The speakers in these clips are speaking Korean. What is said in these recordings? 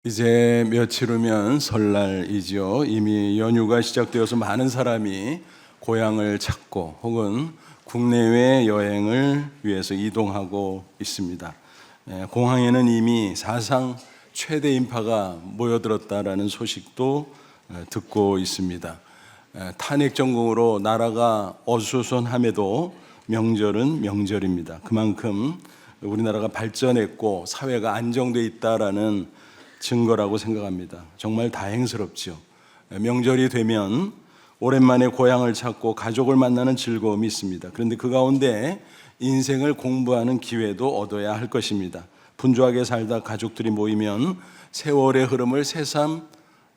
이제 며칠 후면 설날이죠. 이미 연휴가 시작되어서 많은 사람이 고향을 찾고 혹은 국내외 여행을 위해서 이동하고 있습니다. 공항에는 이미 사상 최대 인파가 모여들었다라는 소식도 듣고 있습니다. 탄핵 전국으로 나라가 어수선함에도 명절은 명절입니다. 그만큼 우리나라가 발전했고 사회가 안정돼 있다라는 증거라고 생각합니다. 정말 다행스럽죠. 명절이 되면 오랜만에 고향을 찾고 가족을 만나는 즐거움이 있습니다. 그런데 그 가운데 인생을 공부하는 기회도 얻어야 할 것입니다. 분주하게 살다 가족들이 모이면 세월의 흐름을 새삼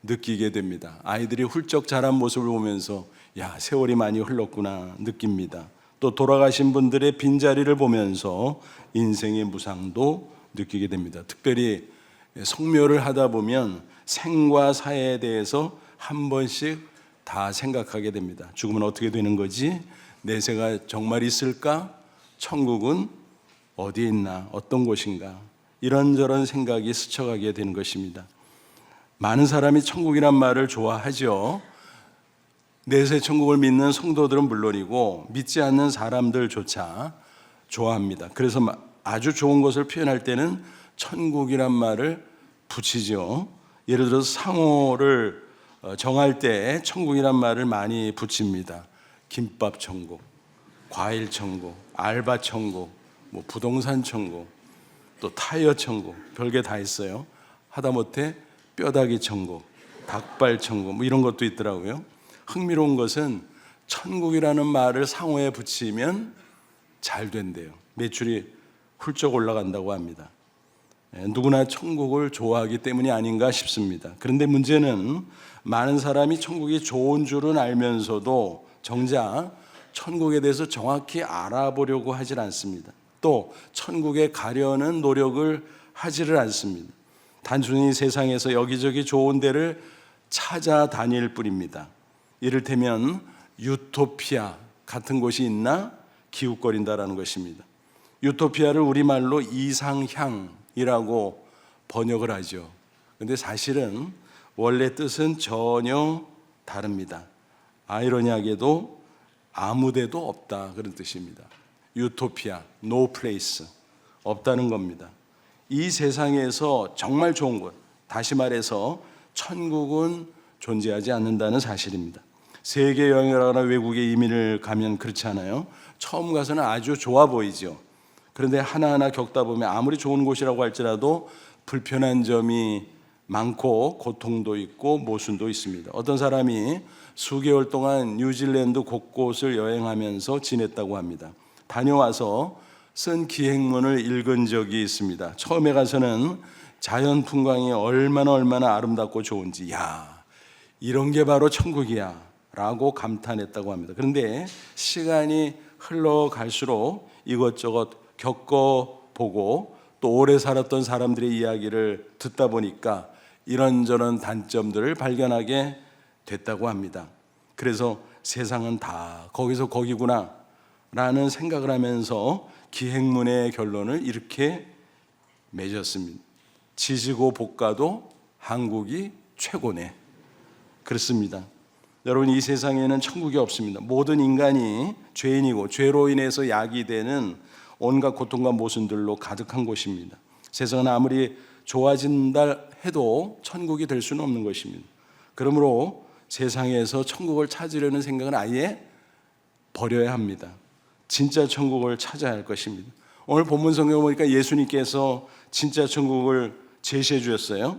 느끼게 됩니다. 아이들이 훌쩍 자란 모습을 보면서 야, 세월이 많이 흘렀구나 느낍니다. 또 돌아가신 분들의 빈자리를 보면서 인생의 무상도 느끼게 됩니다. 특별히 성묘를 하다 보면 생과 사에 대해서 한 번씩 다 생각하게 됩니다. 죽으면 어떻게 되는 거지? 내세가 정말 있을까? 천국은 어디에 있나? 어떤 곳인가? 이런저런 생각이 스쳐가게 되는 것입니다. 많은 사람이 천국이란 말을 좋아하죠. 내세 천국을 믿는 성도들은 물론이고 믿지 않는 사람들조차 좋아합니다. 그래서 아주 좋은 것을 표현할 때는 천국이란 말을 붙이죠. 예를 들어서 상호를 정할 때 천국이란 말을 많이 붙입니다. 김밥 천국, 과일 천국, 알바 천국, 부동산 천국, 또 타이어 천국, 별게 다 있어요. 하다못해 뼈다귀 천국, 닭발 천국 이런 것도 있더라고요. 흥미로운 것은 천국이라는 말을 상호에 붙이면 잘 된대요. 매출이 훌쩍 올라간다고 합니다. 누구나 천국을 좋아하기 때문이 아닌가 싶습니다. 그런데 문제는 많은 사람이 천국이 좋은 줄은 알면서도 정작 천국에 대해서 정확히 알아보려고 하질 않습니다. 또 천국에 가려는 노력을 하지를 않습니다. 단순히 세상에서 여기저기 좋은 데를 찾아다닐 뿐입니다. 이를테면 유토피아 같은 곳이 있나 기웃거린다라는 것입니다. 유토피아를 우리말로 이상향이라고 번역을 하죠. 그런데 사실은 원래 뜻은 전혀 다릅니다. 아이러니하게도 아무데도 없다 그런 뜻입니다. 유토피아, no place, 없다는 겁니다. 이 세상에서 정말 좋은 곳, 다시 말해서 천국은 존재하지 않는다는 사실입니다. 세계 여행을 하거나 외국에 이민을 가면 그렇지 않아요? 처음 가서는 아주 좋아 보이죠. 그런데 하나하나 겪다 보면 아무리 좋은 곳이라고 할지라도 불편한 점이 많고 고통도 있고 모순도 있습니다. 어떤 사람이 수개월 동안 뉴질랜드 곳곳을 여행하면서 지냈다고 합니다. 다녀와서 쓴 기행문을 읽은 적이 있습니다. 처음에 가서는 자연 풍광이 얼마나 아름답고 좋은지 야, 이런 게 바로 천국이야 라고 감탄했다고 합니다. 그런데 시간이 흘러갈수록 이것저것 겪어보고 또 오래 살았던 사람들의 이야기를 듣다 보니까 이런저런 단점들을 발견하게 됐다고 합니다. 그래서 세상은 다 거기서 거기구나 라는 생각을 하면서 기행문의 결론을 이렇게 맺었습니다. 지지고 볶아도 한국이 최고네. 그렇습니다. 여러분, 이 세상에는 천국이 없습니다. 모든 인간이 죄인이고 죄로 인해서 야기되는 온갖 고통과 모순들로 가득한 곳입니다. 세상은 아무리 좋아진다 해도 천국이 될 수는 없는 것입니다. 그러므로 세상에서 천국을 찾으려는 생각은 아예 버려야 합니다. 진짜 천국을 찾아야 할 것입니다. 오늘 본문 성경을 보니까 예수님께서 진짜 천국을 제시해 주셨어요.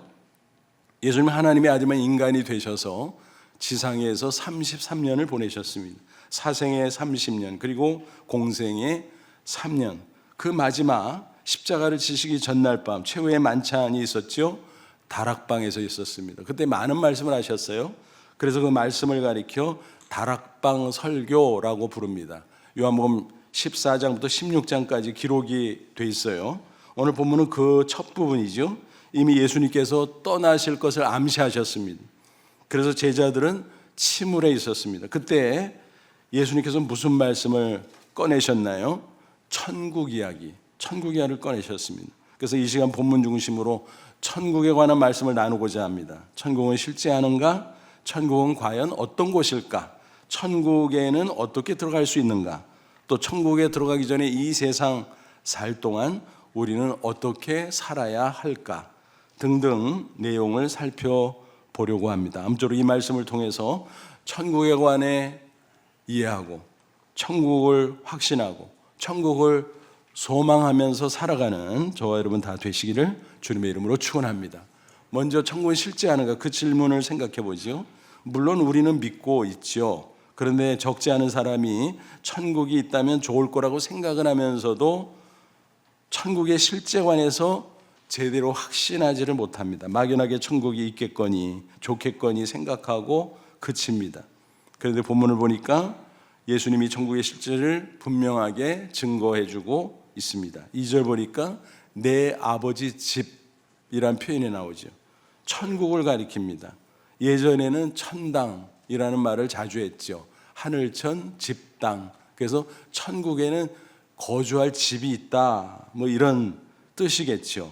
예수님 하나님이 아지만 인간이 되셔서 지상에서 33년을 보내셨습니다. 사생의 30년 그리고 공생의 3년. 그 마지막 십자가를 지시기 전날 밤 최후의 만찬이 있었죠. 다락방에서 있었습니다. 그때 많은 말씀을 하셨어요. 그래서 그 말씀을 가리켜 다락방 설교라고 부릅니다. 요한복음 14장부터 16장까지 기록이 돼 있어요. 오늘 본문은 그 첫 부분이죠. 이미 예수님께서 떠나실 것을 암시하셨습니다. 그래서 제자들은 침울해 있었습니다. 그때 예수님께서 무슨 말씀을 꺼내셨나요? 천국 이야기를 꺼내셨습니다. 그래서 이 시간 본문 중심으로 천국에 관한 말씀을 나누고자 합니다. 천국은 실제하는가? 천국은 과연 어떤 곳일까? 천국에는 어떻게 들어갈 수 있는가? 또 천국에 들어가기 전에 이 세상 살 동안 우리는 어떻게 살아야 할까? 등등 내용을 살펴보려고 합니다. 아무쪼록 이 말씀을 통해서 천국에 관해 이해하고 천국을 확신하고 천국을 소망하면서 살아가는 저와 여러분 다 되시기를 주님의 이름으로 축원합니다. 먼저 천국은 실제하는가? 그 질문을 생각해 보죠. 물론 우리는 믿고 있죠. 그런데 적지 않은 사람이 천국이 있다면 좋을 거라고 생각을 하면서도 천국의 실제관에서 제대로 확신하지를 못합니다. 막연하게 천국이 있겠거니 좋겠거니 생각하고 그칩니다. 그런데 본문을 보니까 예수님이 천국의 실제를 분명하게 증거해주고 있습니다. 2절 보니까 내 아버지 집이란 표현이 나오죠. 천국을 가리킵니다. 예전에는 천당이라는 말을 자주 했죠. 하늘천 집당. 그래서 천국에는 거주할 집이 있다, 뭐 이런 뜻이겠죠.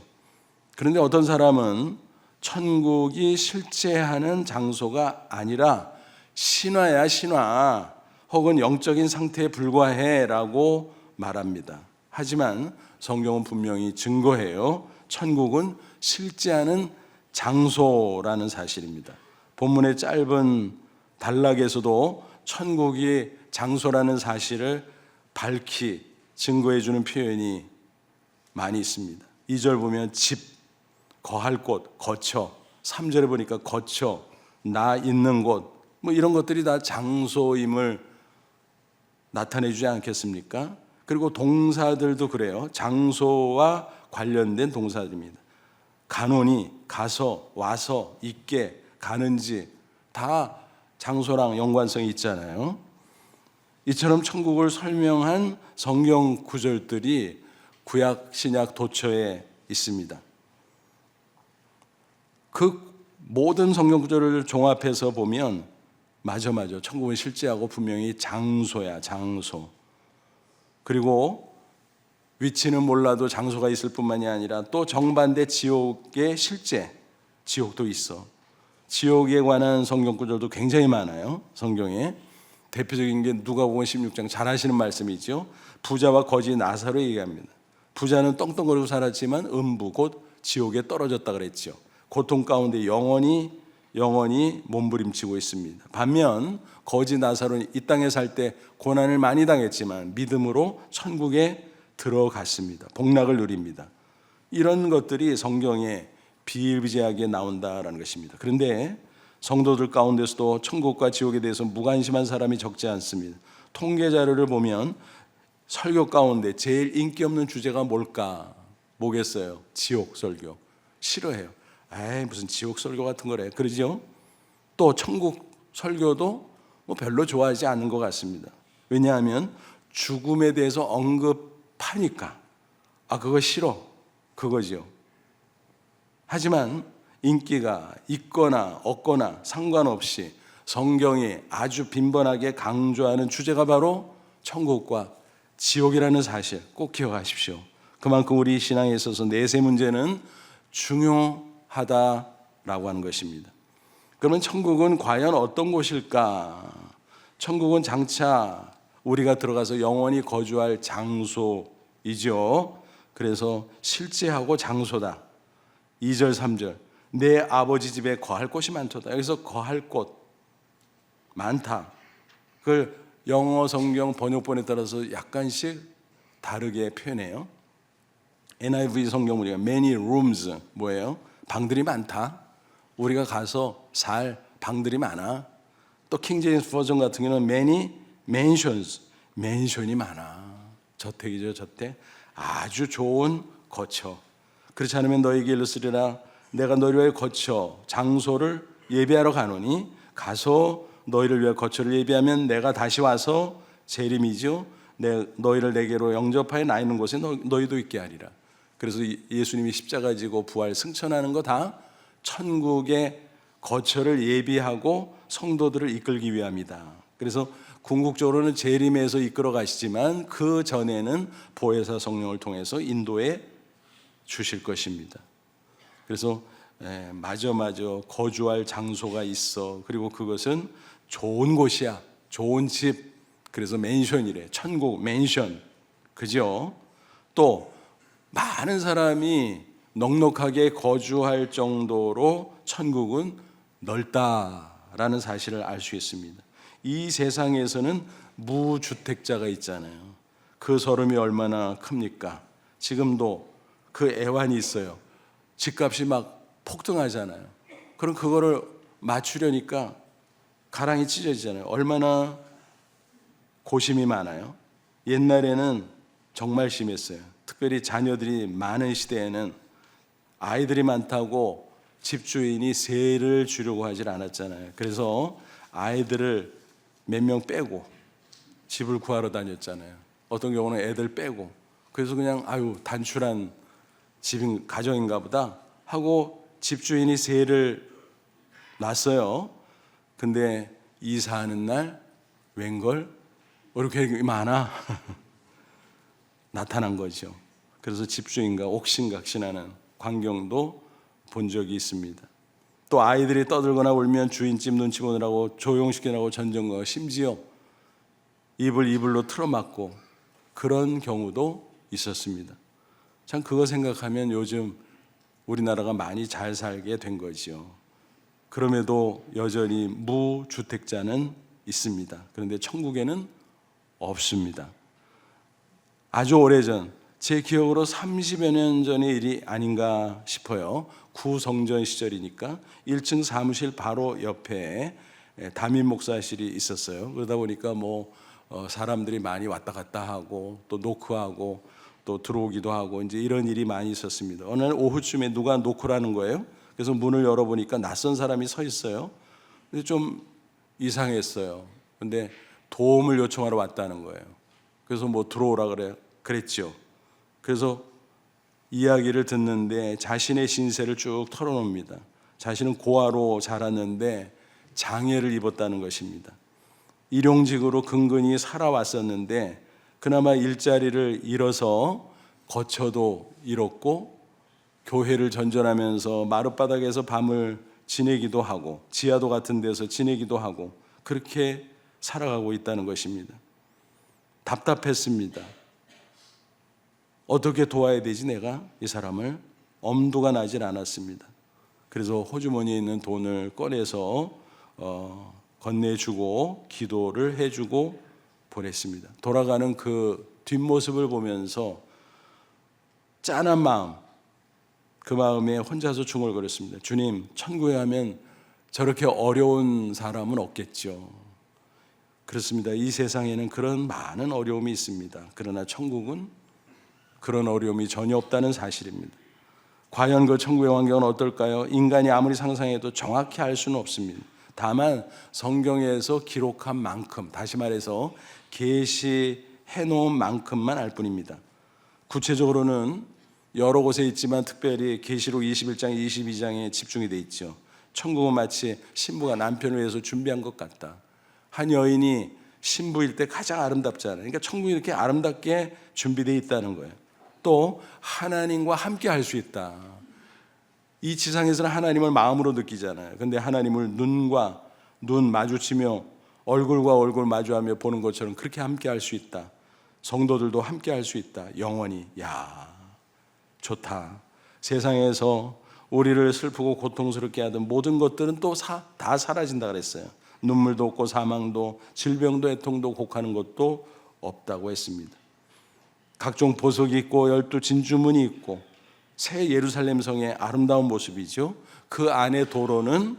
그런데 어떤 사람은 천국이 실제하는 장소가 아니라 신화야 신화, 혹은 영적인 상태에 불과해라고 말합니다. 하지만 성경은 분명히 증거해요. 천국은 실제하는 장소라는 사실입니다. 본문의 짧은 단락에서도 천국이 장소라는 사실을 밝히 증거해 주는 표현이 많이 있습니다. 2절 보면 집, 거할 곳, 거처. 3절에 보니까 거처, 나 있는 곳, 뭐 이런 것들이 다 장소임을 나타내 주지 않겠습니까? 그리고 동사들도 그래요. 장소와 관련된 동사들입니다. 가노니, 가서, 와서, 있게, 가는지 다 장소랑 연관성이 있잖아요. 이처럼 천국을 설명한 성경 구절들이 구약, 신약 도처에 있습니다. 그 모든 성경 구절을 종합해서 보면 맞아. 천국은 실제하고 분명히 장소야, 장소. 그리고 위치는 몰라도 장소가 있을 뿐만이 아니라 또 정반대 지옥의 실제, 지옥도 있어. 지옥에 관한 성경 구절도 굉장히 많아요. 성경에. 대표적인 게 누가복음 16장 잘 아시는 말씀이죠. 부자와 거지 나사로 얘기합니다. 부자는 떵떵거리고 살았지만 음부 곧 지옥에 떨어졌다 그랬죠. 고통 가운데 영원히 몸부림치고 있습니다. 반면 거지 나사로는 이 땅에 살 때 고난을 많이 당했지만 믿음으로 천국에 들어갔습니다. 복락을 누립니다. 이런 것들이 성경에 비일비재하게 나온다라는 것입니다. 그런데 성도들 가운데서도 천국과 지옥에 대해서 무관심한 사람이 적지 않습니다. 통계 자료를 보면 설교 가운데 제일 인기 없는 주제가 뭘까? 뭐겠어요? 지옥 설교. 싫어해요. 에이, 무슨 지옥 설교 같은 거래. 그러죠? 또 천국 설교도 뭐 별로 좋아하지 않는 것 같습니다. 왜냐하면 죽음에 대해서 언급하니까 그거 싫어. 그거죠. 하지만 인기가 있거나 없거나 상관없이 성경이 아주 빈번하게 강조하는 주제가 바로 천국과 지옥이라는 사실 꼭 기억하십시오. 그만큼 우리 신앙에 있어서 내세 문제는 중요하다라고 하는 것입니다. 그러면 천국은 과연 어떤 곳일까? 천국은 장차 우리가 들어가서 영원히 거주할 장소이죠. 그래서 실제하고 장소다. 2절 3절 내 아버지 집에 거할 곳이 많도다. 여기서 거할 곳 많다. 그걸 영어 성경 번역본에 따라서 약간씩 다르게 표현해요. NIV 성경 보니까 many rooms 뭐예요? 방들이 많다. 우리가 가서 살 방들이 많아. 또 킹제임스 버전 같은 경우는 many mansions 맨션이 많아. 저택이죠, 저택. 아주 좋은 거처. 그렇지 않으면 너에게 일렀으리라 내가 너희를 위해 거처 장소를 예비하러 가노니 가서 너희를 위해 거처를 예비하면 내가 다시 와서 재림이죠. 너희를 내게로 영접하여 나 있는 곳에 너희도 있게 하리라. 그래서 예수님이 십자가 지고 부활 승천하는 거 다 천국의 거처를 예비하고 성도들을 이끌기 위함이다. 그래서 궁극적으로는 재림에서 이끌어 가시지만 그 전에는 보혜사 성령을 통해서 인도해 주실 것입니다. 그래서 마저 거주할 장소가 있어. 그리고 그것은 좋은 곳이야. 좋은 집. 그래서 맨션이래. 천국 맨션. 그죠? 또 많은 사람이 넉넉하게 거주할 정도로 천국은 넓다라는 사실을 알 수 있습니다. 이 세상에서는 무주택자가 있잖아요. 그 서름이 얼마나 큽니까? 지금도 그 애환이 있어요. 집값이 막 폭등하잖아요. 그럼 그거를 맞추려니까 가랑이 찢어지잖아요. 얼마나 고심이 많아요. 옛날에는 정말 심했어요. 특별히 자녀들이 많은 시대에는 아이들이 많다고 집주인이 세를 주려고 하질 않았잖아요. 그래서 아이들을 몇 명 빼고 집을 구하러 다녔잖아요. 어떤 경우는 애들 빼고. 그래서 그냥 단출한 집인 가정인가 보다 하고 집주인이 세를 놨어요. 근데 이사하는 날 웬걸 이렇게 많아 나타난 거죠. 그래서 집주인과 옥신각신하는 광경도 본 적이 있습니다. 또 아이들이 떠들거나 울면 주인집 눈치 보느라고 조용시키느라고 전전과 심지어 입을 이불로 틀어막고 그런 경우도 있었습니다. 참 그거 생각하면 요즘 우리나라가 많이 잘 살게 된 거죠. 그럼에도 여전히 무주택자는 있습니다. 그런데 천국에는 없습니다. 아주 오래전, 제 기억으로 30여 년 전의 일이 아닌가 싶어요. 구성전 시절이니까 1층 사무실 바로 옆에 담임 목사실이 있었어요. 그러다 보니까 사람들이 많이 왔다 갔다 하고 또 노크하고 또 들어오기도 하고 이제 이런 일이 많이 있었습니다. 어느 날 오후쯤에 누가 노크라는 거예요. 그래서 문을 열어보니까 낯선 사람이 서 있어요. 근데 좀 이상했어요. 근데 도움을 요청하러 왔다는 거예요. 그래서 들어오라 그랬죠. 그래서 이야기를 듣는데 자신의 신세를 쭉 털어놓습니다. 자신은 고아로 자랐는데 장애를 입었다는 것입니다. 일용직으로 근근히 살아왔었는데 그나마 일자리를 잃어서 거처도 잃었고 교회를 전전하면서 마룻바닥에서 밤을 지내기도 하고 지하도 같은 데서 지내기도 하고 그렇게 살아가고 있다는 것입니다. 답답했습니다. 어떻게 도와야 되지 내가 이 사람을? 엄두가 나질 않았습니다. 그래서 호주머니에 있는 돈을 꺼내서 건네주고 기도를 해주고 보냈습니다. 돌아가는 그 뒷모습을 보면서 짠한 마음, 그 마음에 혼자서 중얼거렸습니다. 주님, 천국에 가면 저렇게 어려운 사람은 없겠죠. 그렇습니다. 이 세상에는 그런 많은 어려움이 있습니다. 그러나 천국은 그런 어려움이 전혀 없다는 사실입니다. 과연 그 천국의 환경은 어떨까요? 인간이 아무리 상상해도 정확히 알 수는 없습니다. 다만 성경에서 기록한 만큼, 다시 말해서 계시해 놓은 만큼만 알 뿐입니다. 구체적으로는 여러 곳에 있지만 특별히 계시록 21장, 22장에 집중이 돼 있죠. 천국은 마치 신부가 남편을 위해서 준비한 것 같다. 한 여인이 신부일 때 가장 아름답잖아요. 그러니까 천국이 이렇게 아름답게 준비되어 있다는 거예요. 또 하나님과 함께 할 수 있다. 이 지상에서는 하나님을 마음으로 느끼잖아요. 근데 하나님을 눈과 눈 마주치며 얼굴과 얼굴 마주하며 보는 것처럼 그렇게 함께 할 수 있다. 성도들도 함께 할 수 있다. 영원히. 좋다. 세상에서 우리를 슬프고 고통스럽게 하던 모든 것들은 또 다 사라진다 그랬어요. 눈물도 없고 사망도 질병도 애통도 곡하는 것도 없다고 했습니다. 각종 보석이 있고 12 진주문이 있고 새 예루살렘 성의 아름다운 모습이죠. 그 안에 도로는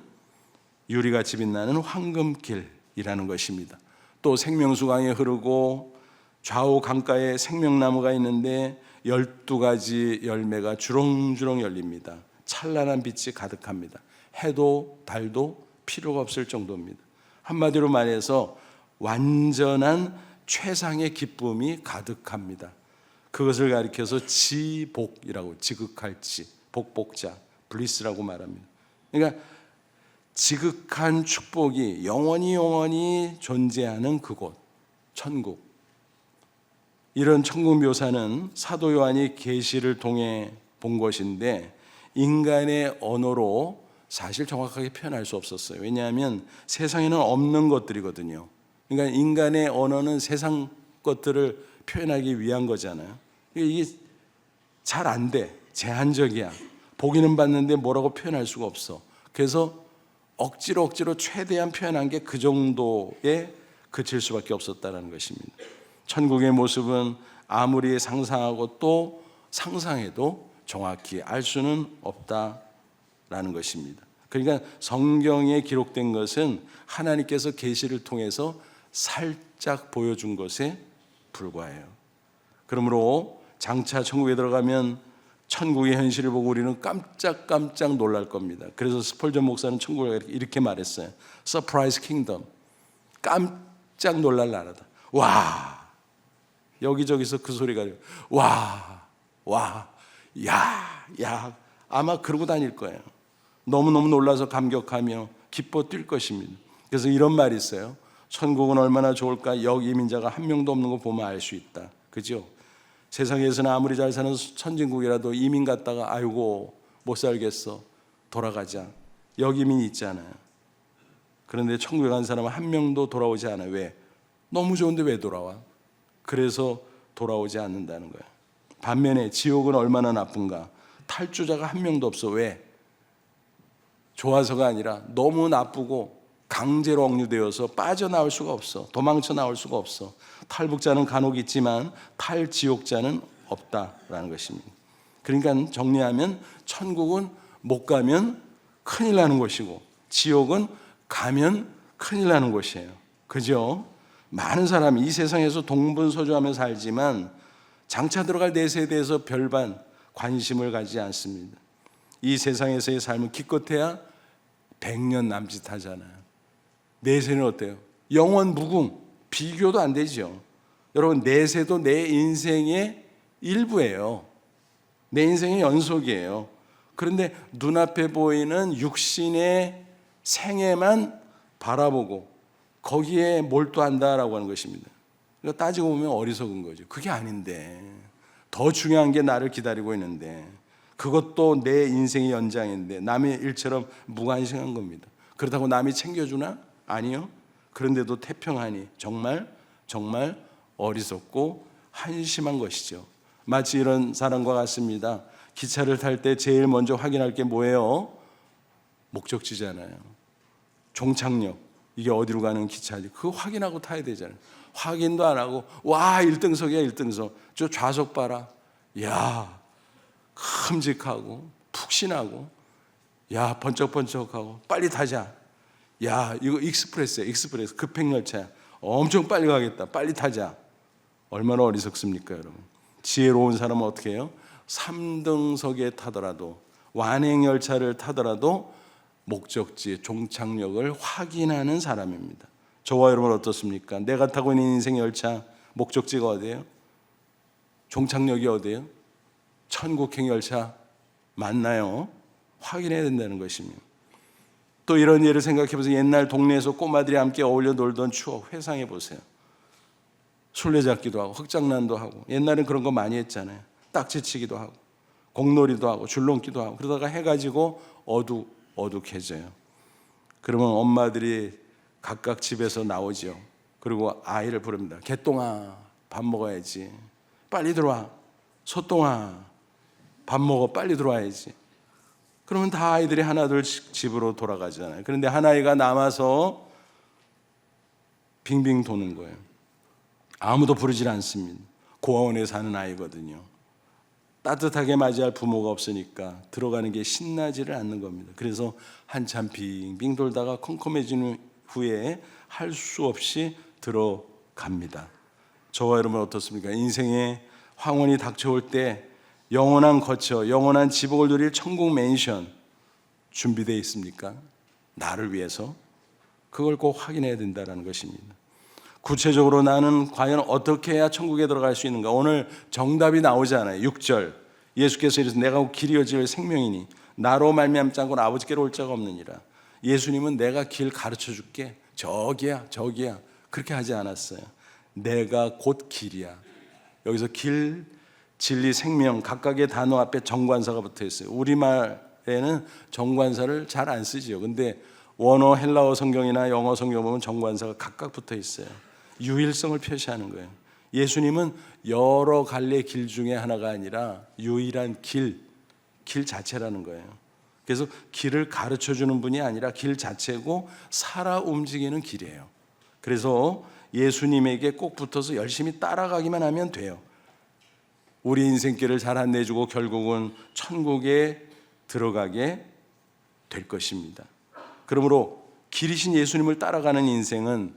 유리같이 빛나는 황금길이라는 것입니다. 또 생명수강이 흐르고 좌우 강가에 생명나무가 있는데 12가지 열매가 주렁주렁 열립니다. 찬란한 빛이 가득합니다. 해도 달도 필요가 없을 정도입니다. 한마디로 말해서 완전한 최상의 기쁨이 가득합니다. 그것을 가리켜서 지복이라고, 지극할지, 복복자, 블리스라고 말합니다. 그러니까 지극한 축복이 영원히 존재하는 그곳, 천국. 이런 천국 묘사는 사도 요한이 계시를 통해 본 것인데 인간의 언어로 사실 정확하게 표현할 수 없었어요. 왜냐하면 세상에는 없는 것들이거든요. 그러니까 인간의 언어는 세상 것들을 표현하기 위한 거잖아요. 이게 잘 안 돼. 제한적이야. 보기는 봤는데 뭐라고 표현할 수가 없어. 그래서 억지로 최대한 표현한 게 그 정도에 그칠 수밖에 없었다는 것입니다. 천국의 모습은 아무리 상상하고 또 상상해도 정확히 알 수는 없다라는 것입니다. 그러니까 성경에 기록된 것은 하나님께서 계시를 통해서 살짝 보여준 것에 불과해요. 그러므로 장차 천국에 들어가면 천국의 현실을 보고 우리는 깜짝 놀랄 겁니다. 그래서 스펄전 목사는 천국을 이렇게 말했어요. 서프라이즈 킹덤. 깜짝 놀랄 나라다. 와! 여기저기서 그 소리가 와! 야! 아마 그러고 다닐 거예요. 너무너무 놀라서 감격하며 기뻐 뛸 것입니다. 그래서 이런 말이 있어요. 천국은 얼마나 좋을까? 여기 이민자가 한 명도 없는 거 보면 알 수 있다. 그죠? 세상에서는 아무리 잘 사는 선진국이라도 이민 갔다가 아이고 못 살겠어 돌아가자 여기 이민 있잖아요. 그런데 천국에 간 사람은 한 명도 돌아오지 않아요. 왜? 너무 좋은데 왜 돌아와? 그래서 돌아오지 않는다는 거예요. 반면에 지옥은 얼마나 나쁜가? 탈주자가 한 명도 없어. 왜? 좋아서가 아니라 너무 나쁘고 강제로 억류되어서 빠져나올 수가 없어. 도망쳐 나올 수가 없어. 탈북자는 간혹 있지만 탈지옥자는 없다라는 것입니다. 그러니까 정리하면 천국은 못 가면 큰일 나는 곳이고 지옥은 가면 큰일 나는 곳이에요. 그죠? 많은 사람이 이 세상에서 동분서주하며 살지만 장차 들어갈 내세에 대해서 별반 관심을 가지지 않습니다. 이 세상에서의 삶은 기껏해야 100년 남짓하잖아요. 내세는 어때요? 영원 무궁, 비교도 안 되죠. 여러분, 내세도 내 인생의 일부예요. 내 인생의 연속이에요. 그런데 눈앞에 보이는 육신의 생애만 바라보고 거기에 몰두한다라고 하는 것입니다. 그러니까 따지고 보면 어리석은 거죠. 그게 아닌데 더 중요한 게 나를 기다리고 있는데 그것도 내 인생의 연장인데 남의 일처럼 무관심한 겁니다. 그렇다고 남이 챙겨주나? 아니요. 그런데도 태평하니 정말 어리석고 한심한 것이죠. 마치 이런 사람과 같습니다. 기차를 탈 때 제일 먼저 확인할 게 뭐예요? 목적지잖아요. 종착역. 이게 어디로 가는 기차지? 그거 확인하고 타야 되잖아요. 확인도 안 하고 와 1등석이야 1등석. 저 좌석 봐라. 야 큼직하고 푹신하고 야 번쩍번쩍하고 빨리 타자. 야 이거 익스프레스야 익스프레스 급행열차야. 엄청 빨리 가겠다. 빨리 타자. 얼마나 어리석습니까 여러분. 지혜로운 사람은 어떻게 해요? 3등석에 타더라도 완행열차를 타더라도 목적지 종착역을 확인하는 사람입니다. 저와 여러분 어떻습니까? 내가 타고 있는 인생의 열차 목적지가 어디예요? 종착역이 어디예요? 천국행 열차 맞나요? 확인해야 된다는 것입니다. 또 이런 예를 생각해 보세요. 옛날 동네에서 꼬마들이 함께 어울려 놀던 추억 회상해 보세요. 술래잡기도 하고 흑장난도 하고 옛날엔 그런 거 많이 했잖아요. 딱지치기도 하고 공놀이도 하고 줄넘기도 하고 그러다가 해가 지고 어둑해져요. 그러면 엄마들이 각각 집에서 나오죠. 그리고 아이를 부릅니다. 개똥아 밥 먹어야지. 빨리 들어와. 소똥아 밥 먹어. 빨리 들어와야지. 그러면 다 아이들이 하나둘씩 집으로 돌아가잖아요. 그런데 한 아이가 남아서 빙빙 도는 거예요. 아무도 부르질 않습니다. 고아원에 사는 아이거든요. 따뜻하게 맞이할 부모가 없으니까 들어가는 게 신나지를 않는 겁니다. 그래서 한참 빙빙 돌다가 컴컴해진 후에 할 수 없이 들어갑니다. 저와 여러분 어떻습니까? 인생의 황혼이 닥쳐올 때 영원한 거처, 영원한 지복을 누릴 천국 맨션 준비되어 있습니까? 나를 위해서? 그걸 꼭 확인해야 된다는 것입니다. 구체적으로 나는 과연 어떻게 해야 천국에 들어갈 수 있는가? 오늘 정답이 나오잖아요. 6절 예수께서 이르시되 내가 길이요 진리요 생명이니 나로 말미암지 않고는 아버지께로 올 자가 없느니라. 예수님은 내가 길 가르쳐 줄게. 저기야 그렇게 하지 않았어요. 내가 곧 길이야. 여기서 길 진리, 생명 각각의 단어 앞에 정관사가 붙어 있어요. 우리말에는 정관사를 잘 안 쓰지요. 근데 원어 헬라어 성경이나 영어 성경 보면 정관사가 각각 붙어 있어요. 유일성을 표시하는 거예요. 예수님은 여러 갈래 길 중에 하나가 아니라 유일한 길 자체라는 거예요. 그래서 길을 가르쳐 주는 분이 아니라 길 자체고 살아 움직이는 길이에요. 그래서 예수님에게 꼭 붙어서 열심히 따라가기만 하면 돼요. 우리 인생길을 잘 안내주고 결국은 천국에 들어가게 될 것입니다. 그러므로 길이신 예수님을 따라가는 인생은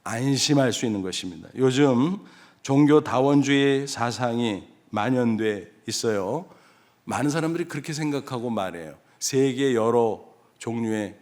안심할 수 있는 것입니다. 요즘 종교 다원주의 사상이 만연돼 있어요. 많은 사람들이 그렇게 생각하고 말해요. 세계 여러 종류의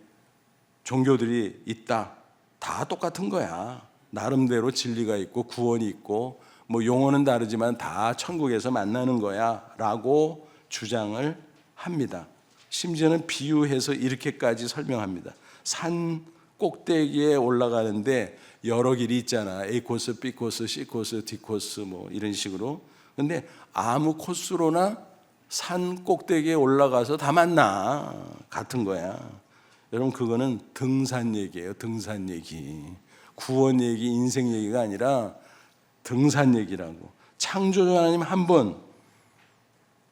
종교들이 있다. 다 똑같은 거야. 나름대로 진리가 있고 구원이 있고 뭐 용어는 다르지만 다 천국에서 만나는 거야 라고 주장을 합니다. 심지어는 비유해서 이렇게까지 설명합니다. 산 꼭대기에 올라가는데 여러 길이 있잖아. A 코스, B 코스, C 코스, D 코스 뭐 이런 식으로. 근데 아무 코스로나 산 꼭대기에 올라가서 다 만나. 같은 거야. 여러분 그거는 등산 얘기예요. 등산 얘기. 구원 얘기, 인생 얘기가 아니라 등산 얘기라고. 창조주 하나님 한 분,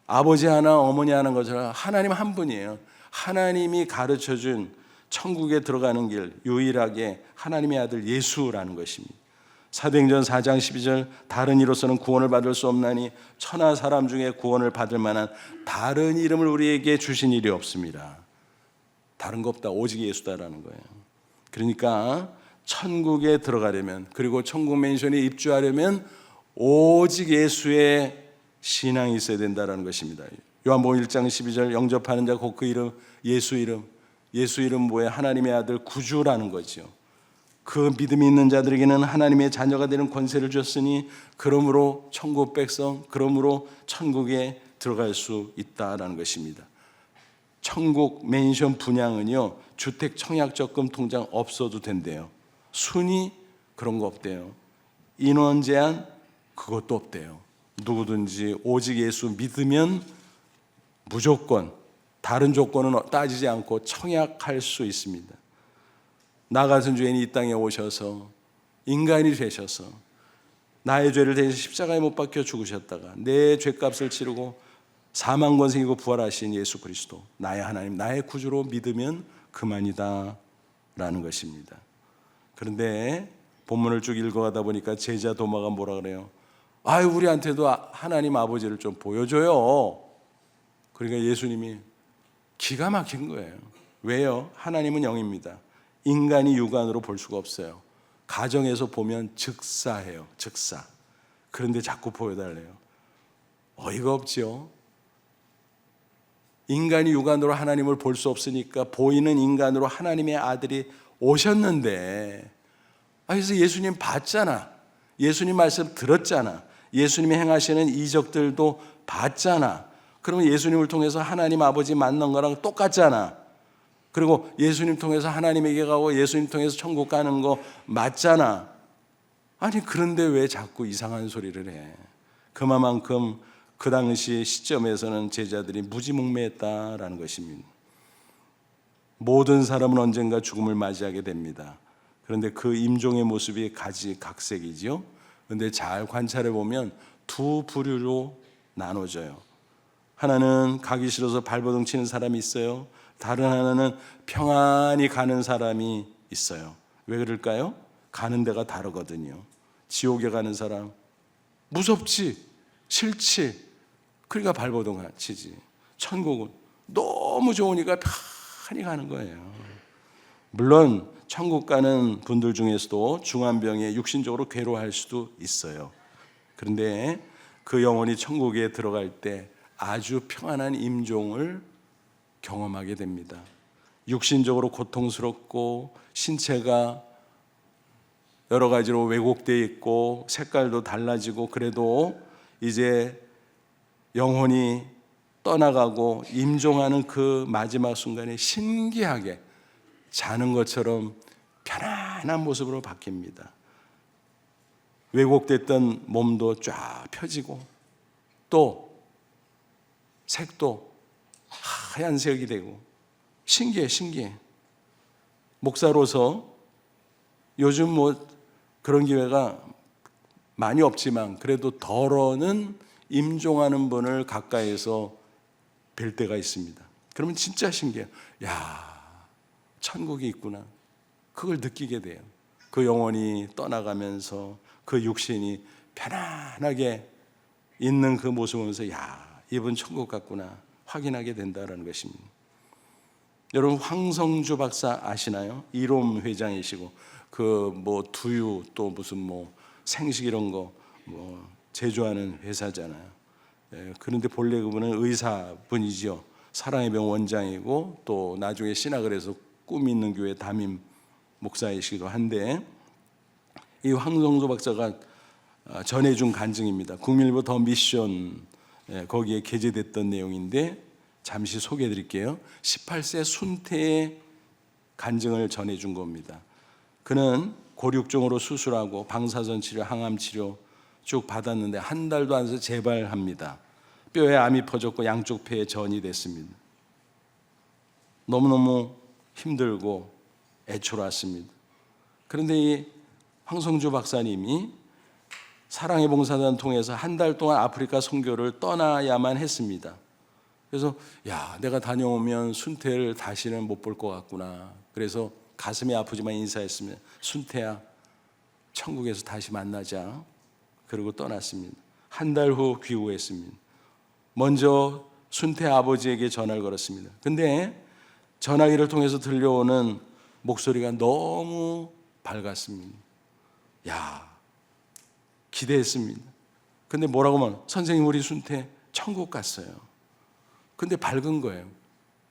아버지 하나 어머니 하나인 것처럼 하나님 한 분이에요. 하나님이 가르쳐준 천국에 들어가는 길, 유일하게 하나님의 아들 예수라는 것입니다. 사도행전 4장 12절 다른 이로서는 구원을 받을 수 없나니 천하 사람 중에 구원을 받을 만한 다른 이름을 우리에게 주신 일이 없습니다. 다른 거 없다. 오직 예수다라는 거예요. 그러니까 천국에 들어가려면, 그리고 천국 맨션에 입주하려면 오직 예수의 신앙이 있어야 된다는 것입니다. 요한복음 1장 12절 영접하는 자 곧 그 이름 예수 이름. 예수 이름 뭐예요? 하나님의 아들 구주라는 거죠. 그 믿음이 있는 자들에게는 하나님의 자녀가 되는 권세를 줬으니 그러므로 천국 백성, 그러므로 천국에 들어갈 수 있다라는 것입니다. 천국 맨션 분양은요, 주택 청약 적금 통장 없어도 된대요. 순위 그런 거 없대요. 인원 제한 그것도 없대요. 누구든지 오직 예수 믿으면 무조건 다른 조건은 따지지 않고 청약할 수 있습니다. 나 같은 죄인이 이 땅에 오셔서 인간이 되셔서 나의 죄를 대신 십자가에 못 박혀 죽으셨다가 내 죄값을 치르고 사망 권세이고 부활하신 예수 그리스도, 나의 하나님, 나의 구주로 믿으면 그만이다 라는 것입니다. 그런데 본문을 쭉 읽어가다 보니까 제자 도마가 뭐라 그래요? 아유, 우리한테도 하나님 아버지를 좀 보여줘요. 그러니까 예수님이 기가 막힌 거예요. 왜요? 하나님은 영입니다. 인간이 육안으로 볼 수가 없어요. 가정에서 보면 즉사해요. 즉사. 그런데 자꾸 보여달래요. 어이가 없죠. 인간이 육안으로 하나님을 볼 수 없으니까 보이는 인간으로 하나님의 아들이 오셨는데, 그래서 예수님 봤잖아. 예수님 말씀 들었잖아. 예수님이 행하시는 이적들도 봤잖아. 그러면 예수님을 통해서 하나님 아버지 만난 거랑 똑같잖아. 그리고 예수님 통해서 하나님에게 가고 예수님 통해서 천국 가는 거 맞잖아. 아니 그런데 왜 자꾸 이상한 소리를 해? 그만큼 그 당시 시점에서는 제자들이 무지몽매했다라는 것입니다. 모든 사람은 언젠가 죽음을 맞이하게 됩니다. 그런데 그 임종의 모습이 가지각색이죠. 그런데 잘 관찰해 보면 두 부류로 나눠져요. 하나는 가기 싫어서 발버둥 치는 사람이 있어요. 다른 하나는 평안히 가는 사람이 있어요. 왜 그럴까요? 가는 데가 다르거든요. 지옥에 가는 사람 무섭지, 싫지, 그러니까 발버둥 치지. 천국은 너무 좋으니까 편히 가는 거예요. 물론 천국 가는 분들 중에서도 중환병에 육신적으로 괴로워할 수도 있어요. 그런데 그 영혼이 천국에 들어갈 때 아주 평안한 임종을 경험하게 됩니다. 육신적으로 고통스럽고 신체가 여러 가지로 왜곡되어 있고 색깔도 달라지고, 그래도 이제 영혼이 떠나가고 임종하는 그 마지막 순간에 신기하게 자는 것처럼 편안한 모습으로 바뀝니다. 왜곡됐던 몸도 쫙 펴지고 또 색도 하얀색이 되고 신기해. 목사로서 요즘 그런 기회가 많이 없지만 그래도 덜어는 임종하는 분을 가까이에서 뵐 때가 있습니다. 그러면 진짜 신기해요. 야, 천국이 있구나. 그걸 느끼게 돼요. 그 영혼이 떠나가면서 그 육신이 편안하게 있는 그 모습을 보면서 야, 이분 천국 같구나 확인하게 된다는 것입니다. 여러분 황성주 박사 아시나요? 이롬 회장이시고 두유 또 무슨 생식 이런 거 제조하는 회사잖아요. 그런데 본래 그분은 의사분이죠. 사랑의 병 원장이고 또 나중에 신학을 해서 꿈 있는 교회 담임 목사이시기도 한데, 이 황성주 박사가 전해준 간증입니다. 국민일보 더 미션 거기에 게재됐던 내용인데 잠시 소개해 드릴게요. 18세 순태의 간증을 전해준 겁니다. 그는 고륙종으로 수술하고 방사선 치료, 항암 치료 쭉 받았는데 한 달도 안 돼서 재발합니다. 뼈에 암이 퍼졌고 양쪽 폐에 전이 됐습니다. 너무너무 힘들고 애초로웠습니다. 그런데 이 황성주 박사님이 사랑의 봉사단 통해서 한 달 동안 아프리카 선교를 떠나야만 했습니다. 그래서 내가 다녀오면 순태를 다시는 못 볼 것 같구나. 그래서 가슴이 아프지만 인사했으면 순태야 천국에서 다시 만나자. 그리고 떠났습니다. 한 달 후 귀국했습니다. 먼저 순태 아버지에게 전화를 걸었습니다. 근데 전화기를 통해서 들려오는 목소리가 너무 밝았습니다. 기대했습니다. 근데 뭐라고 하면 선생님 우리 순태 천국 갔어요. 근데 밝은 거예요.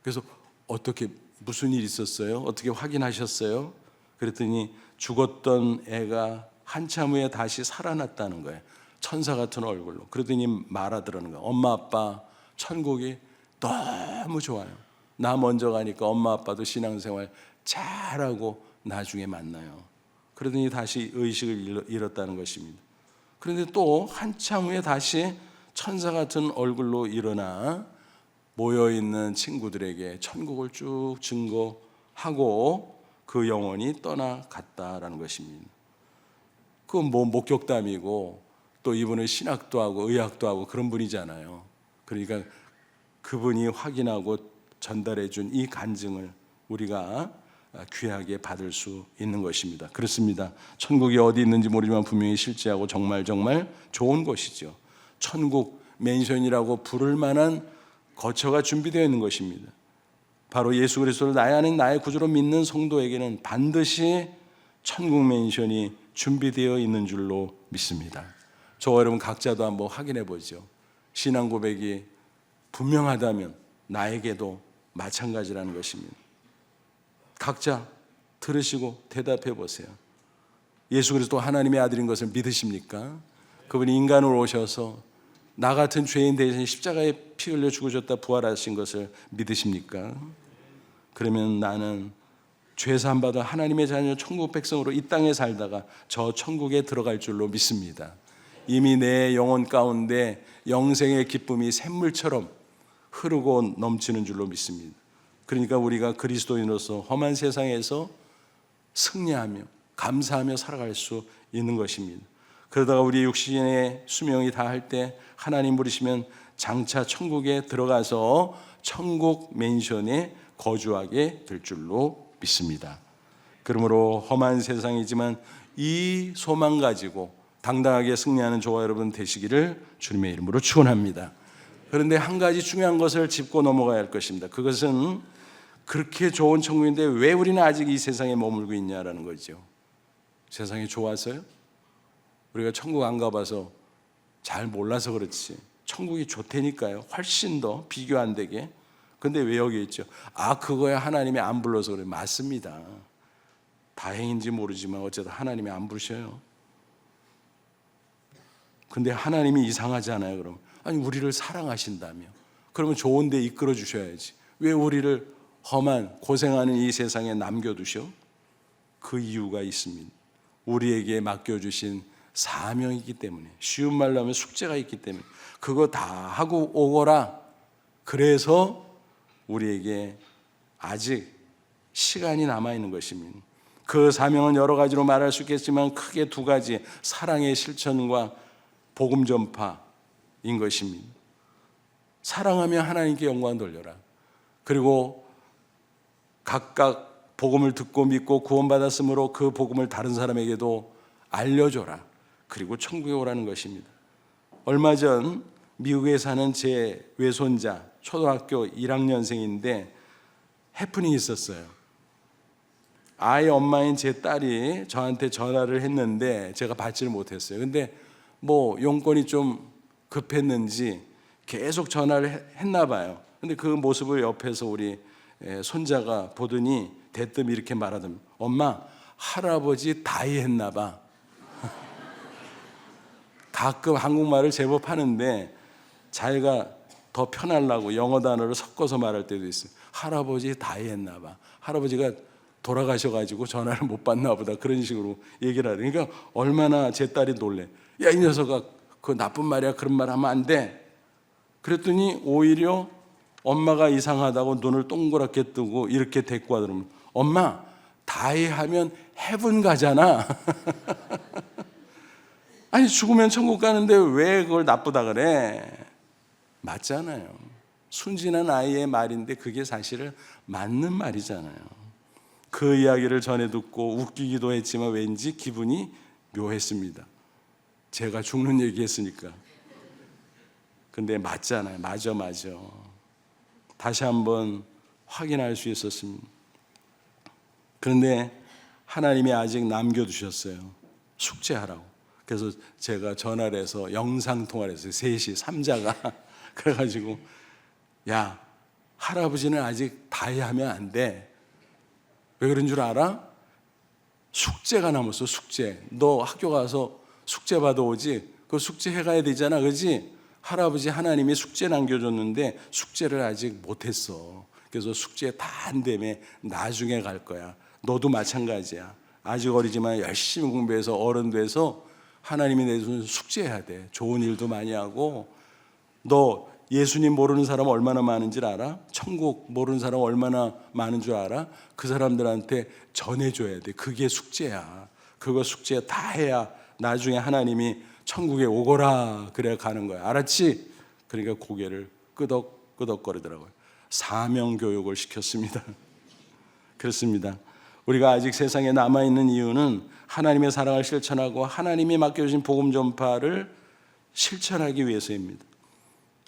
그래서 어떻게 무슨 일 있었어요? 어떻게 확인하셨어요? 그랬더니 죽었던 애가 한참 후에 다시 살아났다는 거예요. 천사 같은 얼굴로. 그러더니 말하더라는 거예요. 엄마 아빠 천국이 너무 좋아요. 나 먼저 가니까 엄마 아빠도 신앙생활 잘하고 나중에 만나요. 그러더니 다시 의식을 잃었다는 것입니다. 그런데 또 한참 후에 다시 천사 같은 얼굴로 일어나 모여있는 친구들에게 천국을 쭉 증거하고 그 영혼이 떠나갔다라는 것입니다. 그건 목격담이고 또 이분은 신학도 하고 의학도 하고 그런 분이잖아요. 그러니까 그분이 확인하고 전달해 준 이 간증을 우리가 귀하게 받을 수 있는 것입니다. 그렇습니다. 천국이 어디 있는지 모르지만 분명히 실제하고 정말 좋은 곳이죠. 천국 맨션이라고 부를 만한 거처가 준비되어 있는 것입니다. 바로 예수 그리스도를 나의 아닌 나의 구주로 믿는 성도에게는 반드시 천국 맨션이 준비되어 있는 줄로 믿습니다. 저와 여러분 각자도 한번 확인해 보죠. 신앙 고백이 분명하다면 나에게도 마찬가지라는 것입니다. 각자 들으시고 대답해 보세요. 예수 그리스도 하나님의 아들인 것을 믿으십니까? 그분이 인간으로 오셔서 나 같은 죄인 대신 십자가에 피 흘려 죽으셨다 부활하신 것을 믿으십니까? 그러면 나는 죄 사함 받아 하나님의 자녀 천국 백성으로 이 땅에 살다가 저 천국에 들어갈 줄로 믿습니다. 이미 내 영혼 가운데 영생의 기쁨이 샘물처럼 흐르고 넘치는 줄로 믿습니다. 그러니까 우리가 그리스도인으로서 험한 세상에서 승리하며 감사하며 살아갈 수 있는 것입니다. 그러다가 우리 육신의 수명이 다할 때 하나님 부르시면 장차 천국에 들어가서 천국 맨션에 거주하게 될 줄로 믿습니다. 그러므로 험한 세상이지만 이 소망 가지고 당당하게 승리하는 저와 여러분 되시기를 주님의 이름으로 축원합니다. 그런데 한 가지 중요한 것을 짚고 넘어가야 할 것입니다. 그것은 그렇게 좋은 천국인데 왜 우리는 아직 이 세상에 머물고 있냐라는 거죠. 세상이 좋아서요? 우리가 천국 안 가봐서 잘 몰라서 그렇지 천국이 좋다니까요. 훨씬 더 비교 안 되게. 근데 왜 여기 있죠? 그거야 하나님이 안 불러서 그래. 맞습니다. 다행인지 모르지만 어쨌든 하나님이 안 부르셔요. 근데 하나님이 이상하지 않아요? 그럼 아니 우리를 사랑하신다며 그러면 좋은 데 이끌어 주셔야지. 왜 우리를 험한 고생하는 이 세상에 남겨두셔? 그 이유가 있습니다. 우리에게 맡겨주신 사명이기 때문에, 쉬운 말로 하면 숙제가 있기 때문에 그거 다 하고 오거라. 그래서 우리에게 아직 시간이 남아있는 것입니다. 그 사명은 여러 가지로 말할 수 있겠지만 크게 두 가지, 사랑의 실천과 복음 전파인 것입니다. 사랑하며 하나님께 영광 돌려라. 그리고 각각 복음을 듣고 믿고 구원받았으므로 그 복음을 다른 사람에게도 알려줘라. 그리고 천국에 오라는 것입니다. 얼마 전 미국에 사는 제 외손자, 초등학교 1학년생인데 해프닝이 있었어요. 아이 엄마인 제 딸이 저한테 전화를 했는데 제가 받지를 못했어요. 근데 뭐 용건이 좀 급했는지 계속 전화를 했나 봐요. 근데 그 모습을 옆에서 우리 손자가 보더니 대뜸 이렇게 말하더니, 엄마, 할아버지 다이 했나 봐. 가끔 한국말을 제법 하는데 자기가 더 편하려고 영어 단어를 섞어서 말할 때도 있어요. 할아버지 다이 했나 봐. 할아버지가 돌아가셔가지고 전화를 못 받나 보다. 그런 식으로 얘기를 하더니, 그러니까 얼마나 제 딸이 놀래. 야, 이 녀석아, 그거 나쁜 말이야. 그런 말 하면 안 돼. 그랬더니 오히려 엄마가 이상하다고 눈을 동그랗게 뜨고 이렇게 데리고 와더라면, 엄마, 다이 하면 헤븐 가잖아. 아니, 죽으면 천국 가는데 왜 그걸 나쁘다 그래? 맞잖아요. 순진한 아이의 말인데 그게 사실은 맞는 말이잖아요. 그 이야기를 전해 듣고 웃기기도 했지만 왠지 기분이 묘했습니다. 제가 죽는 얘기 했으니까. 근데 맞잖아요. 맞아. 다시 한번 확인할 수 있었습니다. 그런데 하나님이 아직 남겨두셨어요. 숙제하라고. 그래서 제가 전화를 해서 영상통화를 했어요. 셋이, 삼자가. 그래가지고, 야, 할아버지는 아직 다이 하면 안 돼. 왜 그런 줄 알아? 숙제가 남았어. 숙제. 너 학교 가서 숙제 받아오지? 그 숙제 해가야 되잖아. 그렇지? 할아버지 하나님이 숙제 남겨줬는데 숙제를 아직 못했어. 그래서 숙제 다 한 다음에 나중에 갈 거야. 너도 마찬가지야. 아직 어리지만 열심히 공부해서 어른 돼서 하나님이 내준 숙제해야 돼. 좋은 일도 많이 하고. 너 예수님 모르는 사람 얼마나 많은 줄 알아? 천국 모르는 사람 얼마나 많은 줄 알아? 그 사람들한테 전해줘야 돼. 그게 숙제야. 그거 숙제 다 해야 나중에 하나님이 천국에 오거라 그래 가는 거야. 알았지? 그러니까 고개를 끄덕끄덕거리더라고요. 사명 교육을 시켰습니다. 그렇습니다. 우리가 아직 세상에 남아있는 이유는 하나님의 사랑을 실천하고 하나님이 맡겨주신 복음 전파를 실천하기 위해서입니다.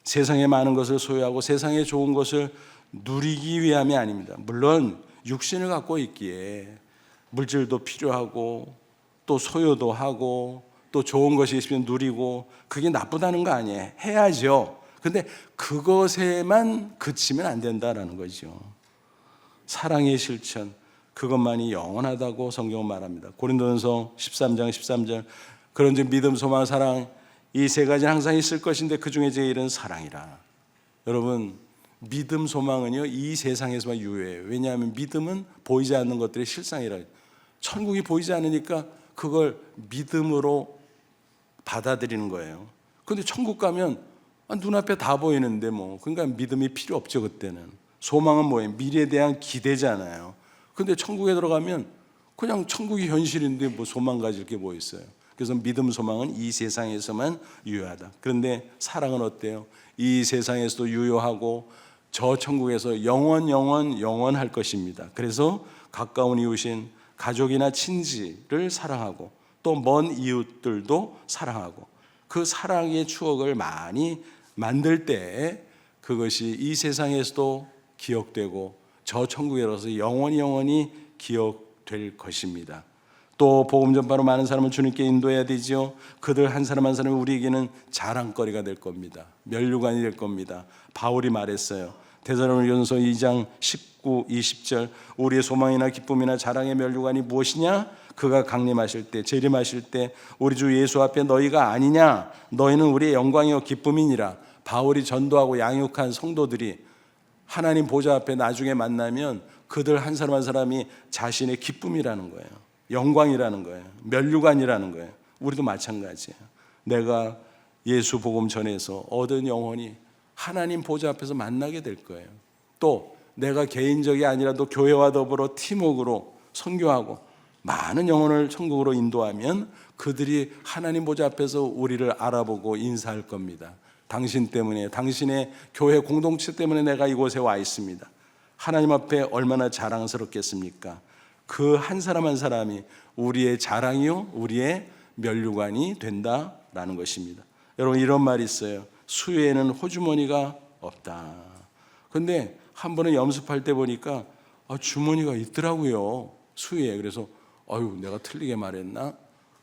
세상에 많은 것을 소유하고 세상에 좋은 것을 누리기 위함이 아닙니다. 물론 육신을 갖고 있기에 물질도 필요하고 또 소유도 하고 또 좋은 것이 있으면 누리고 그게 나쁘다는 거 아니에요. 해야죠. 근데 그것에만 그치면 안 된다라는 거죠. 사랑의 실천, 그것만이 영원하다고 성경은 말합니다. 고린도전서 13장 13절, 그런즉 믿음, 소망, 사랑 이 세 가지는 항상 있을 것인데 그 중에 제일은 사랑이라. 여러분, 믿음, 소망은요 이 세상에서만 유효해요. 왜냐하면 믿음은 보이지 않는 것들의 실상이라. 천국이 보이지 않으니까 그걸 믿음으로 받아들이는 거예요. 그런데 천국 가면 눈앞에 다 보이는데 뭐, 그러니까 믿음이 필요 없죠. 그때는. 소망은 뭐예요? 미래에 대한 기대잖아요. 근데 천국에 들어가면 그냥 천국이 현실인데 뭐 소망 가질 게 뭐 있어요. 그래서 믿음, 소망은 이 세상에서만 유효하다. 그런데 사랑은 어때요? 이 세상에서도 유효하고 저 천국에서 영원할 것입니다. 그래서 가까운 이웃인 가족이나 친지를 사랑하고 또 먼 이웃들도 사랑하고 그 사랑의 추억을 많이 만들 때 그것이 이 세상에서도 기억되고 저 천국에 들어서 영원히 기억될 것입니다. 또 복음 전파로 많은 사람을 주님께 인도해야 되지요. 그들 한 사람 한 사람이 우리에게는 자랑거리가 될 겁니다. 면류관이 될 겁니다. 바울이 말했어요. 데살로니가전서 2장 19, 20절, 우리의 소망이나 기쁨이나 자랑의 면류관이 무엇이냐? 그가 강림하실 때, 재림하실 때 우리 주 예수 앞에 너희가 아니냐? 너희는 우리의 영광이요 기쁨이니라. 바울이 전도하고 양육한 성도들이 하나님 보좌 앞에 나중에 만나면 그들 한 사람 한 사람이 자신의 기쁨이라는 거예요. 영광이라는 거예요. 면류관이라는 거예요. 우리도 마찬가지예요. 내가 예수 복음 전해서 얻은 영혼이 하나님 보좌 앞에서 만나게 될 거예요. 또 내가 개인적이 아니라도 교회와 더불어 팀워크로 선교하고 많은 영혼을 천국으로 인도하면 그들이 하나님 보좌 앞에서 우리를 알아보고 인사할 겁니다. 당신 때문에, 당신의 교회 공동체 때문에 내가 이곳에 와 있습니다. 하나님 앞에 얼마나 자랑스럽겠습니까? 그 한 사람 한 사람이 우리의 자랑이요, 우리의 면류관이 된다라는 것입니다. 여러분, 이런 말이 있어요. 수혜에는 호주머니가 없다. 근데 한 번은 염습할 때 보니까 주머니가 있더라고요, 수혜에. 그래서 내가 틀리게 말했나?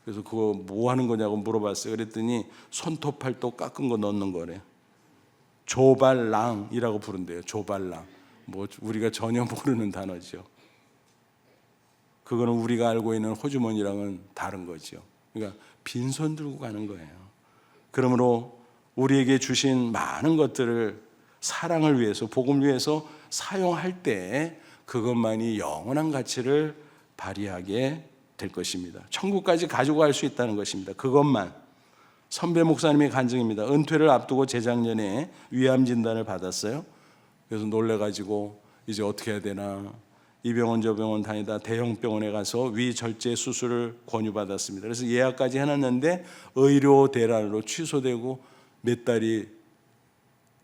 그래서 그거 뭐 하는 거냐고 물어봤어요. 그랬더니 손톱 팔도 깎은 거 넣는 거래. 조발랑이라고 부른대요. 조발랑. 뭐 우리가 전혀 모르는 단어죠. 그거는 우리가 알고 있는 호주머니랑은 다른 거죠. 그러니까 빈손 들고 가는 거예요. 그러므로 우리에게 주신 많은 것들을 사랑을 위해서, 복음을 위해서 사용할 때 그것만이 영원한 가치를 발휘하게 될 것입니다. 천국까지 가지고 갈 수 있다는 것입니다. 그것만. 선배 목사님의 간증입니다. 은퇴를 앞두고 재작년에 위암 진단을 받았어요. 그래서 놀래가지고 이제 어떻게 해야 되나, 이 병원 저 병원 다니다 대형 병원에 가서 위절제 수술을 권유받았습니다. 그래서 예약까지 해놨는데 의료 대란으로 취소되고 몇 달이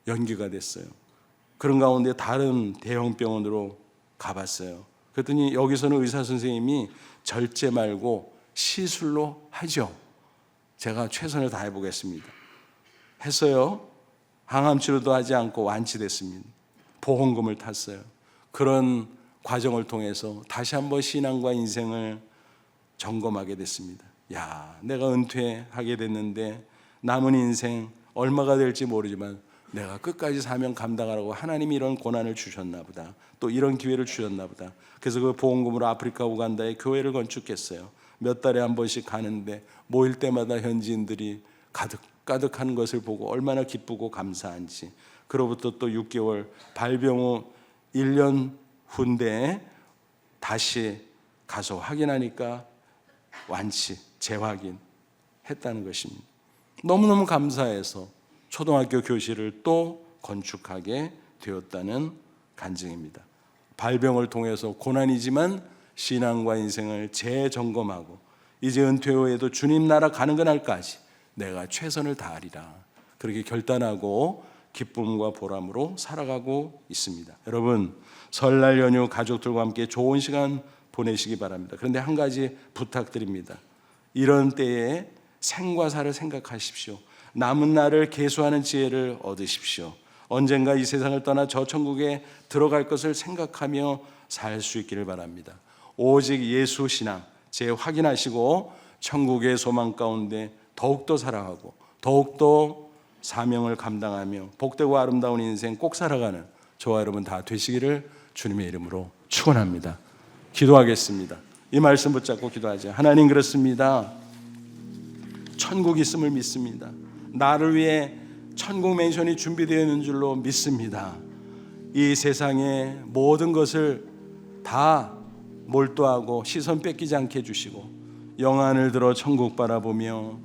연기가 됐어요. 그런 가운데 다른 대형 병원으로 가봤어요. 그랬더니 여기서는 의사 선생님이 절제 말고 시술로 하죠. 제가 최선을 다해 보겠습니다. 했어요. 항암 치료도 하지 않고 완치됐습니다. 보험금을 탔어요. 그런 과정을 통해서 다시 한번 신앙과 인생을 점검하게 됐습니다. 내가 은퇴하게 됐는데 남은 인생 얼마가 될지 모르지만 내가 끝까지 사명 감당하라고 하나님이 이런 고난을 주셨나 보다. 또 이런 기회를 주셨나 보다. 그래서 그 보험금으로 아프리카 우간다에 교회를 건축했어요. 몇 달에 한 번씩 가는데 모일 때마다 현지인들이 가득가득한 것을 보고 얼마나 기쁘고 감사한지. 그로부터 또 6개월 발병 후 1년 후인데 다시 가서 확인하니까 완치, 재확인 했다는 것입니다. 너무너무 감사해서 초등학교 교실을 또 건축하게 되었다는 간증입니다. 발병을 통해서 고난이지만 신앙과 인생을 재점검하고 이제 은퇴 후에도 주님 나라 가는 그날까지 내가 최선을 다하리라, 그렇게 결단하고 기쁨과 보람으로 살아가고 있습니다. 여러분, 설날 연휴 가족들과 함께 좋은 시간 보내시기 바랍니다. 그런데 한 가지 부탁드립니다. 이런 때에 생과 사를 생각하십시오. 남은 날을 계수하는 지혜를 얻으십시오. 언젠가 이 세상을 떠나 저 천국에 들어갈 것을 생각하며 살 수 있기를 바랍니다. 오직 예수 신앙 재확인하시고 천국의 소망 가운데 더욱더 사랑하고 더욱더 사명을 감당하며 복되고 아름다운 인생 꼭 살아가는 저와 여러분 다 되시기를 주님의 이름으로 축원합니다. 기도하겠습니다. 이 말씀 붙잡고 기도하죠. 하나님, 그렇습니다. 천국 있음을 믿습니다. 나를 위해 천국 맨션이 준비되어 있는 줄로 믿습니다. 이 세상의 모든 것을 다 몰두하고 시선 뺏기지 않게 해주시고 영안을 들어 천국 바라보며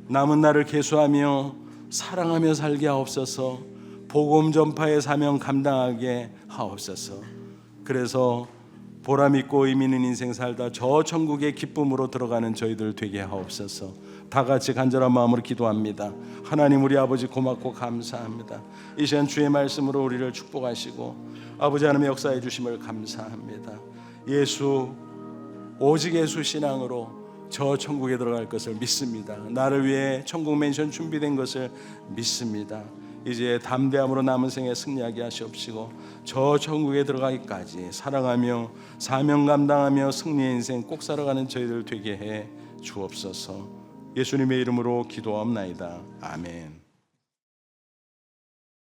남은 날을 계수하며 사랑하며 살게 하옵소서. 복음 전파의 사명 감당하게 하옵소서. 그래서 보람 있고 의미 있는 인생 살다 저 천국의 기쁨으로 들어가는 저희들 되게 하옵소서. 다 같이 간절한 마음으로 기도합니다. 하나님, 우리 아버지 고맙고 감사합니다. 이 시간 주의 말씀으로 우리를 축복하시고 아버지 하나님의 역사해 주심을 감사합니다. 오직 예수 신앙으로 저 천국에 들어갈 것을 믿습니다. 나를 위해 천국 맨션 준비된 것을 믿습니다. 이제 담대함으로 남은 생에 승리하게 하시옵시고 저 천국에 들어가기까지 사랑하며 사명 감당하며 승리의 인생 꼭 살아가는 저희들 되게 해 주옵소서. 예수님의 이름으로 기도하옵나이다. 아멘.